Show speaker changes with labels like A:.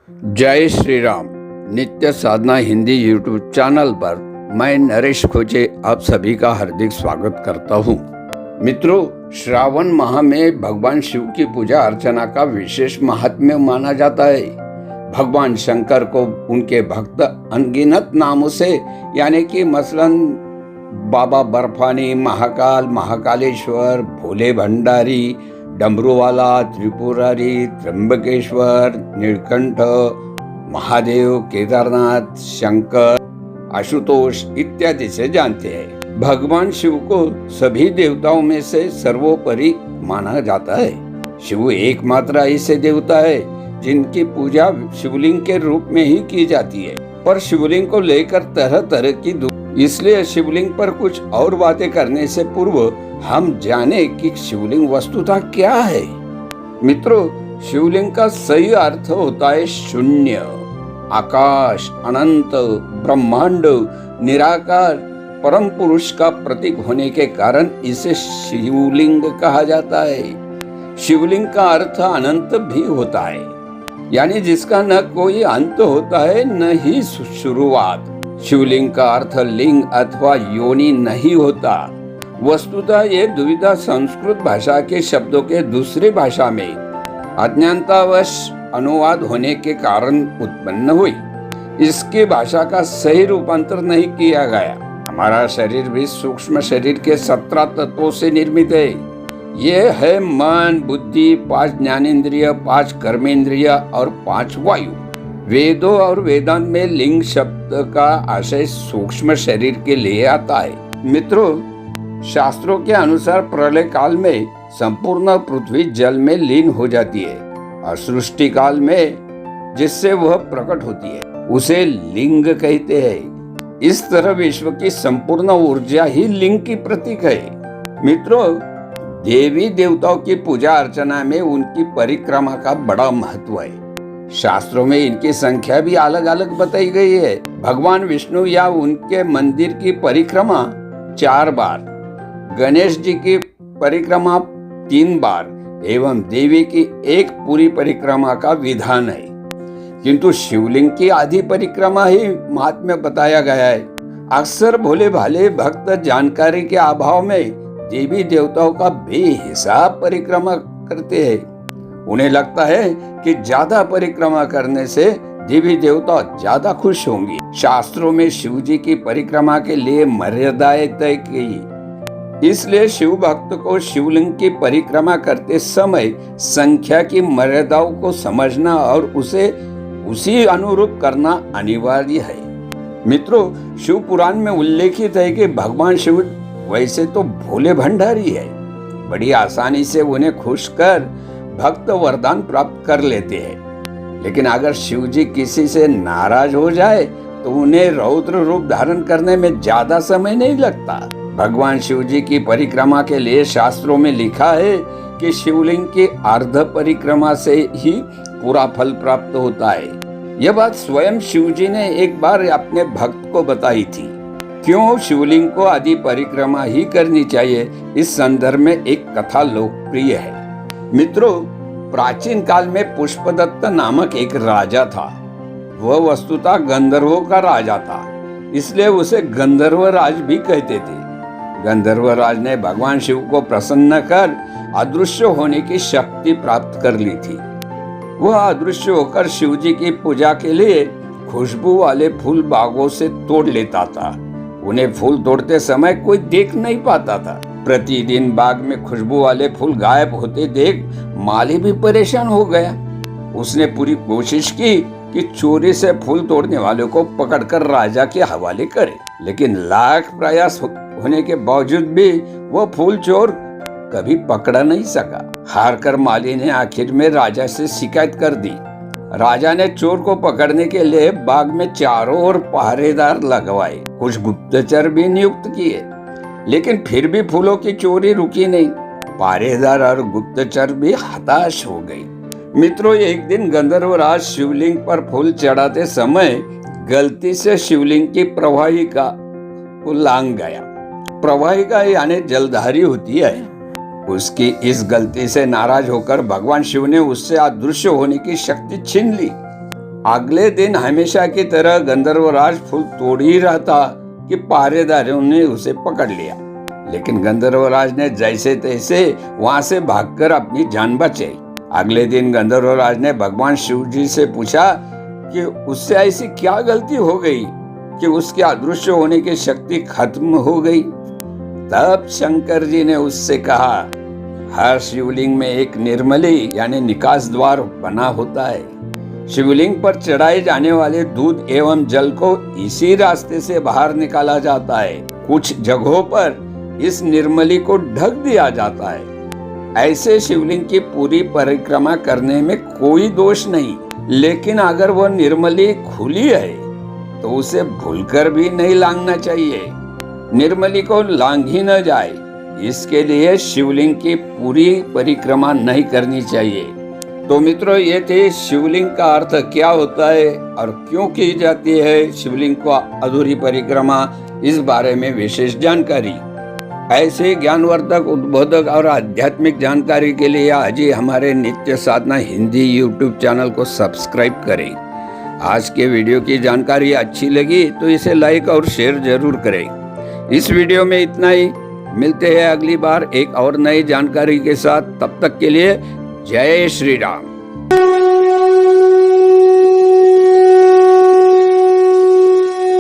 A: जय श्री राम। नित्य साधना Hindi YouTube channel पर मैं नरेश खोजे आप सभी का हार्दिक स्वागत करता हूँ। मित्रों, श्रावण माह में भगवान शिव की पूजा अर्चना का विशेष महात्म्य माना जाता है। भगवान शंकर को उनके भक्त अनगिनत नामों से यानी कि मसलन बाबा बर्फानी, महाकाल, महाकालेश्वर, भोले भंडारी, डमरूवाला, त्रिपुरारी, त्र्यंबकेश्वर, नीलकंठ, महादेव, केदारनाथ, शंकर, आशुतोष इत्यादि से जानते हैं। भगवान शिव को सभी देवताओं में से सर्वोपरि माना जाता है। शिव एकमात्र ऐसे देवता है जिनकी पूजा शिवलिंग के रूप में ही की जाती है। पर शिवलिंग को लेकर तरह तरह की इसलिए शिवलिंग पर कुछ और बातें करने से पूर्व हम जाने कि शिवलिंग वस्तुतः क्या है। मित्रों, शिवलिंग का सही अर्थ होता है शून्य, आकाश, अनंत, ब्रह्मांड, निराकार, परम पुरुष का प्रतीक होने के कारण इसे शिवलिंग कहा जाता है। शिवलिंग का अर्थ अनंत भी होता है, यानी जिसका न कोई अंत होता है न ही शुरुआत। शिवलिंग का अर्थ लिंग अथवा योनि नहीं होता। वस्तुतः ये दुविधा संस्कृत भाषा के शब्दों के दूसरी भाषा में अज्ञानतावश अनुवाद होने के कारण उत्पन्न हुई। इसकी भाषा का सही रूपांतर नहीं किया गया। हमारा शरीर भी सूक्ष्म शरीर के 17 तत्वों से निर्मित है। ये है मन, बुद्धि, 5 ज्ञानेंद्रिय, 5 कर्मेंद्रिय और 5 वायु। वेदों और वेदांत में लिंग शब्द का आशय सूक्ष्म शरीर के लिए आता है। मित्रों, शास्त्रों के अनुसार प्रलय काल में संपूर्ण पृथ्वी जल में लीन हो जाती है और सृष्टि काल में जिससे वह प्रकट होती है उसे लिंग कहते हैं। इस तरह विश्व की संपूर्ण ऊर्जा ही लिंग की प्रतीक है। मित्रों, देवी देवताओं की पूजा अर्चना में उनकी परिक्रमा का बड़ा महत्व है। शास्त्रों में इनकी संख्या भी अलग अलग बताई गई है। भगवान विष्णु या उनके मंदिर की परिक्रमा 4 बार, गणेश जी की परिक्रमा 3 बार एवं देवी की एक पूरी परिक्रमा का विधान है। किंतु शिवलिंग की आधी परिक्रमा ही महात्म्य बताया गया है। अक्सर भोले भाले भक्त जानकारी के अभाव में देवी देवताओं का बेहिसाब परिक्रमा करते हैं। उन्हें लगता है कि ज्यादा परिक्रमा करने से देवी देवता ज्यादा खुश होंगी। शास्त्रों में शिव जी की परिक्रमा के लिए मर्यादाएं तय की। इसलिए शिव भक्त को शिवलिंग की परिक्रमा करते समय संख्या की मर्यादाओं को समझना और उसे उसी अनुरूप करना अनिवार्य है। मित्रों, शिव पुराण में उल्लेखित है कि भगवान शिव वैसे तो भोले भंडारी है। बड़ी आसानी से उन्हें खुश कर भक्त वरदान प्राप्त कर लेते हैं। लेकिन अगर शिव जी किसी से नाराज हो जाए तो उन्हें रौद्र रूप धारण करने में ज्यादा समय नहीं लगता। भगवान शिव जी की परिक्रमा के लिए शास्त्रों में लिखा है कि शिवलिंग की अर्ध परिक्रमा से ही पूरा फल प्राप्त होता है। यह बात स्वयं शिव जी ने एक बार अपने भक्त को बताई थी। क्यों शिवलिंग को आदि परिक्रमा ही करनी चाहिए, इस संदर्भ में एक कथा लोकप्रिय है। मित्रों, प्राचीन काल में पुष्पदत्त नामक एक राजा था। वह वस्तुतः गंधर्वों का राजा था, इसलिए उसे गंधर्व राज भी कहते थे। गंधर्व राज ने भगवान शिव को प्रसन्न कर अदृश्य होने की शक्ति प्राप्त कर ली थी। वह अदृश्य होकर शिव जी की पूजा के लिए खुशबू वाले फूल बागों से तोड़ लेता था। उन्हें फूल तोड़ते समय कोई देख नहीं पाता था। प्रतिदिन बाग में खुशबू वाले फूल गायब होते देख माली भी परेशान हो गया। उसने पूरी कोशिश की कि चोरी से फूल तोड़ने वालों को पकड़कर राजा के हवाले करे, लेकिन लाख प्रयास होने के बावजूद भी वो फूल चोर कभी पकड़ा नहीं सका। हार कर माली ने आखिर में राजा से शिकायत कर दी। राजा ने चोर को पकड़ने के लिए बाग में चारों ओर पहरेदार लगवाए, कुछ गुप्तचर भी नियुक्त किए, लेकिन फिर भी फूलों की चोरी रुकी नहीं। पहरेदार और गुप्तचर भी हताश हो गए। मित्रों, एक दिन गंधर्वराज शिवलिंग पर फूल चढ़ाते समय गलती से शिवलिंग की प्रवाहिका को लांग गया। प्रवाहिका यानी जलधारी होती है। उसकी इस गलती से नाराज होकर भगवान शिव ने उससे अदृश्य होने की शक्ति छीन ली। अगले दिन हमेशा की तरह गंधर्वराज फूल तोड़ ही रहा था कि पहरेदारों ने उसे पकड़ लिया। लेकिन गंधर्वराज ने जैसे तैसे वहां से भागकर अपनी जान बचाई। अगले दिन गंधर्वराज ने भगवान शिव जी से पूछा कि उससे ऐसी क्या गलती हो गई कि उसके अदृश्य होने की शक्ति खत्म हो गई। तब शंकर जी ने उससे कहा, हर शिवलिंग में एक निर्मली यानी निकास द्वार बना होता है। शिवलिंग पर चढ़ाए जाने वाले दूध एवं जल को इसी रास्ते से बाहर निकाला जाता है। कुछ जगहों पर इस निर्मली को ढक दिया जाता है। ऐसे शिवलिंग की पूरी परिक्रमा करने में कोई दोष नहीं, लेकिन अगर वह निर्मली खुली है तो उसे भूलकर भी नहीं लांघना चाहिए। निर्मली को लांघ ही न जाए, इसके लिए शिवलिंग की पूरी परिक्रमा नहीं करनी चाहिए। तो मित्रों, ये थे शिवलिंग का अर्थ क्या होता है और क्यों की जाती है शिवलिंग को अधूरी परिक्रमा, इस बारे में विशेष जानकारी। ऐसे ज्ञानवर्धक, उद्बोधक और आध्यात्मिक जानकारी के लिए आज ही हमारे नित्य साधना हिंदी यूट्यूब चैनल को सब्सक्राइब करें। आज के वीडियो की जानकारी अच्छी लगी तो इसे लाइक और शेयर जरूर करें। इस वीडियो में इतना ही। मिलते हैं अगली बार एक और नई जानकारी के साथ। तब तक के लिए जय श्री राम।